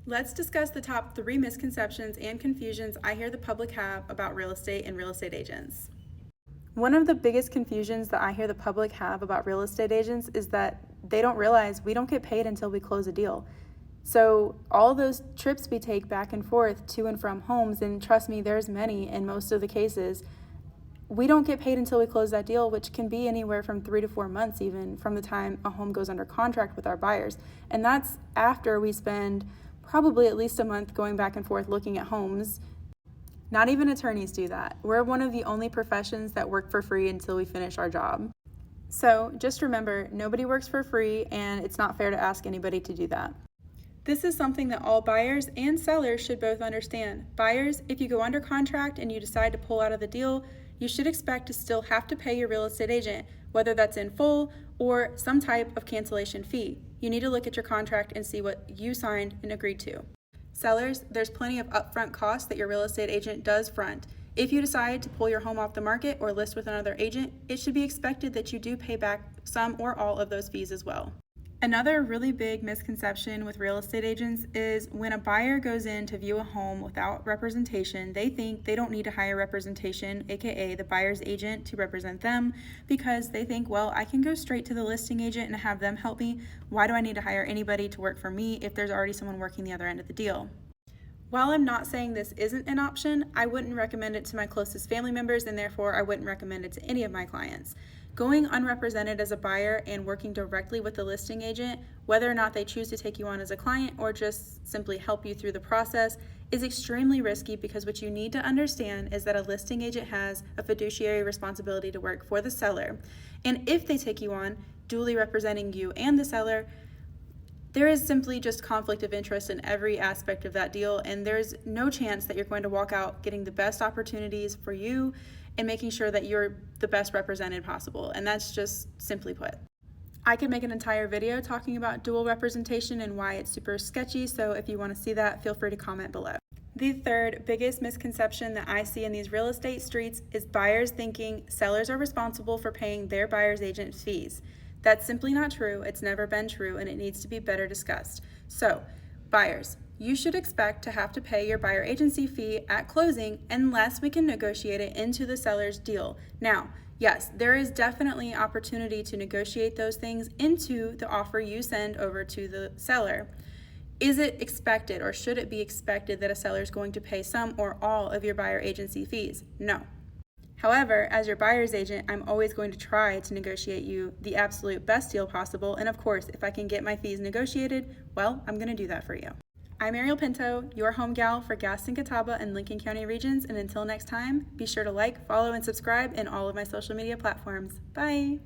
Let's discuss the top 3 misconceptions and confusions I hear the public have about real estate and real estate agents. One of the biggest confusions that I hear the public have about real estate agents is that they don't realize we don't get paid until we close a deal. So all those trips we take back and forth to and from homes, and trust me, there's many in most of the cases, we don't get paid until we close that deal, which can be anywhere from 3 to 4 months even from the time a home goes under contract with our buyers. And that's after we spend probably at least a month going back and forth looking at homes. Not even attorneys do that. We're one of the only professions that work for free until we finish our job. So just remember, nobody works for free, and it's not fair to ask anybody to do that. This is something that all buyers and sellers should both understand. Buyers, if you go under contract and you decide to pull out of the deal, you should expect to still have to pay your real estate agent, whether that's in full or some type of cancellation fee. You need to look at your contract and see what you signed and agreed to. Sellers, there's plenty of upfront costs that your real estate agent does front. If you decide to pull your home off the market or list with another agent, it should be expected that you do pay back some or all of those fees as well. Another really big misconception with real estate agents is when a buyer goes in to view a home without representation, they think they don't need to hire representation, aka the buyer's agent, to represent them because they think, well, I can go straight to the listing agent and have them help me. Why do I need to hire anybody to work for me if there's already someone working the other end of the deal? While I'm not saying this isn't an option, I wouldn't recommend it to my closest family members, and therefore I wouldn't recommend it to any of my clients. Going unrepresented as a buyer and working directly with the listing agent, whether or not they choose to take you on as a client or just simply help you through the process, is extremely risky because what you need to understand is that a listing agent has a fiduciary responsibility to work for the seller. And if they take you on, duly representing you and the seller, there is simply just conflict of interest in every aspect of that deal, and there's no chance that you're going to walk out getting the best opportunities for you and making sure that you're the best represented possible. And that's just simply put. I could make an entire video talking about dual representation and why it's super sketchy, so if you want to see that, feel free to comment below. The third biggest misconception that I see in these real estate streets is buyers thinking sellers are responsible for paying their buyer's agent's fees. That's simply not true. It's never been true, and it needs to be better discussed. So, buyers, you should expect to have to pay your buyer agency fee at closing unless we can negotiate it into the seller's deal. Now, yes, there is definitely opportunity to negotiate those things into the offer you send over to the seller. Is it expected, or should it be expected, that a seller is going to pay some or all of your buyer agency fees? No. However, as your buyer's agent, I'm always going to try to negotiate you the absolute best deal possible. And of course, if I can get my fees negotiated, well, I'm going to do that for you. I'm Ariel Pinto, your home gal for Gaston, Catawba, and Lincoln County regions. And until next time, be sure to like, follow, and subscribe in all of my social media platforms. Bye.